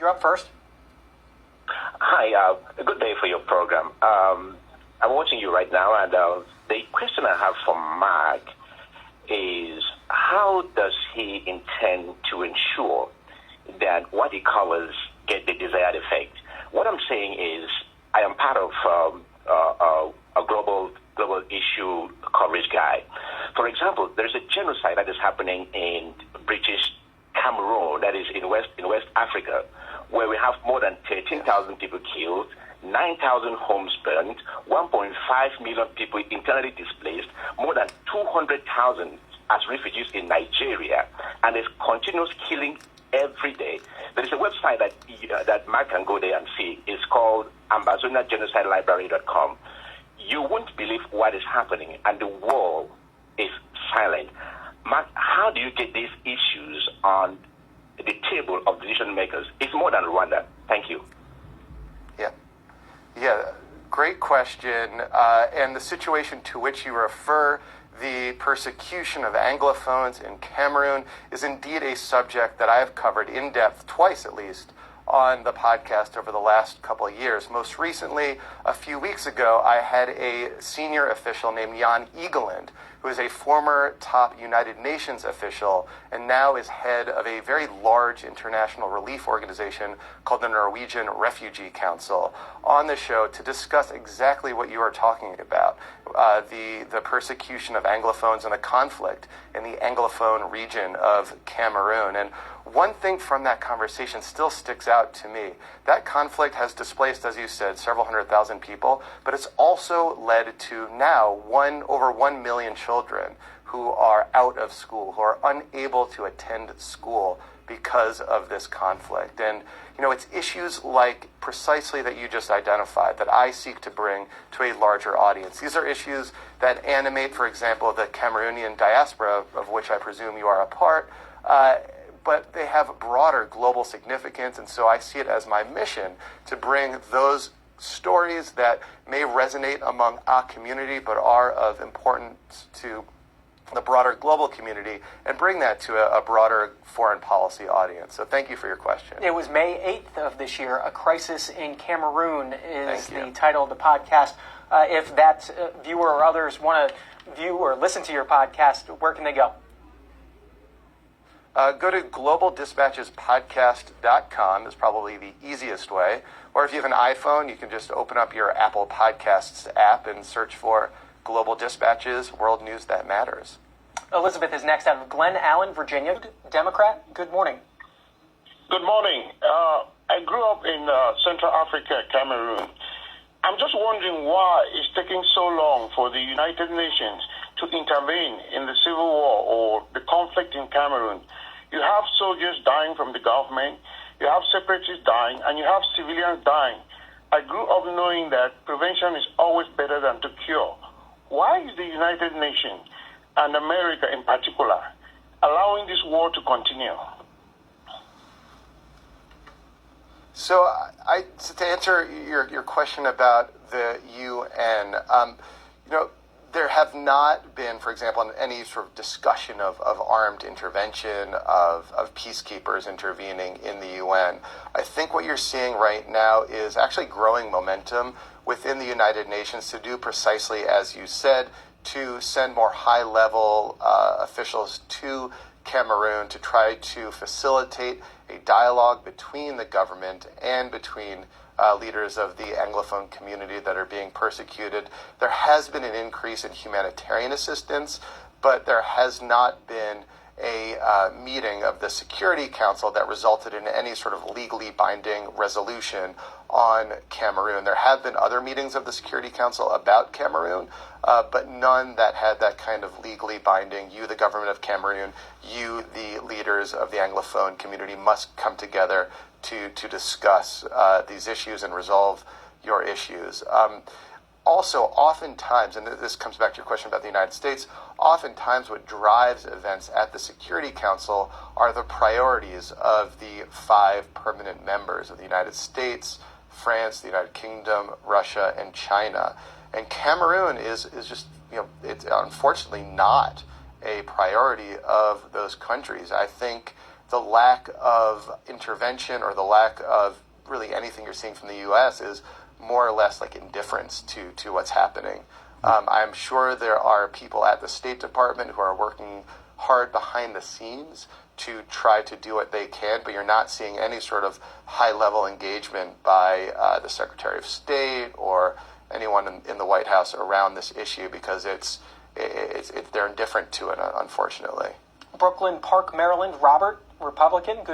You're up first. Hi, a good day for your program. I'm watching you right now, and the question I have for Mark is, how does he intend to ensure that what he covers get the desired effect? What I'm saying is, I am part of a global issue coverage guy. For example, there's a genocide that is happening in British Cameroon, that is in West Africa, where we have more than 13,000 people killed, 9,000 homes burned, 1.5 million people internally displaced, more than 200,000 as refugees in Nigeria, and there's continuous killing every day. There is a website that Mark can go there and see. It's called Ambazonia GenocideLibrary.com. You won't believe what is happening, and the world is silent. Mark, how do you get these issues on the table of decision makers? It's more than Rwanda. Thank you. Yeah, great question. And the situation to which you refer, the persecution of Anglophones in Cameroon, is indeed a subject that I have covered in depth, twice at least, on the podcast over the last couple of years. Most recently, a few weeks ago, I had a senior official named Jan Egeland, who is a former top United Nations official and now is head of a very large international relief organization called the Norwegian Refugee Council, on the show to discuss exactly what you are talking about, the persecution of Anglophones and the conflict in the Anglophone region of Cameroon. And one thing from that conversation still sticks out to me. That conflict has displaced, as you said, several 100,000 people, but it's also led to now over 1 million children who are out of school, who are unable to attend school because of this conflict. And, it's issues like precisely that you just identified that I seek to bring to a larger audience. These are issues that animate, for example, the Cameroonian diaspora, of which I presume you are a part, but they have broader global significance, and so I see it as my mission to bring those stories that may resonate among our community but are of importance to the broader global community and bring that to a broader foreign policy audience. So thank you for your question. It was May 8th of this year. A Crisis in Cameroon is the title of the podcast. If that viewer or others want to view or listen to your podcast, where can they go? Go to globaldispatchespodcast.com is probably the easiest way. Or if you have an iPhone, you can just open up your Apple Podcasts app and search for Global Dispatches, World News That Matters. Elizabeth is next out of Glen Allen, Virginia. Democrat, good morning. Good morning. I grew up in Central Africa, Cameroon. I'm just wondering why it's taking so long for the United Nations to intervene in the civil war or the conflict in Cameroon. You have soldiers dying from the government, you have separatists dying, and you have civilians dying. I grew up knowing that prevention is always better than to cure. Why is the United Nations, and America in particular, allowing this war to continue? So to answer your question about the UN, there have not been, for example, any sort of discussion of armed intervention, of peacekeepers intervening in the UN. I think what you're seeing right now is actually growing momentum within the United Nations to do precisely as you said, to send more high-level officials to Cameroon to try to facilitate a dialogue between the government and between leaders of the Anglophone community that are being persecuted. There has been an increase in humanitarian assistance, but there has not been a meeting of the Security Council that resulted in any sort of legally binding resolution on Cameroon. There have been other meetings of the Security Council about Cameroon, but none that had that kind of legally binding, you, the government of Cameroon, you, the leaders of the Anglophone community, must come together to discuss these issues and resolve your issues. Also, oftentimes, and this comes back to your question about the United States, oftentimes what drives events at the Security Council are the priorities of the 5 permanent members of the United States, France, the United Kingdom, Russia, and China. And Cameroon is just, it's unfortunately not a priority of those countries. I think the lack of intervention or the lack of really anything you're seeing from the U.S. is more or less like indifference to what's happening. I'm sure there are people at the State Department who are working hard behind the scenes to try to do what they can, but you're not seeing any sort of high-level engagement by the Secretary of State or anyone in the White House around this issue because they're indifferent to it, unfortunately. Brooklyn Park, Maryland. Robert, Republican. Good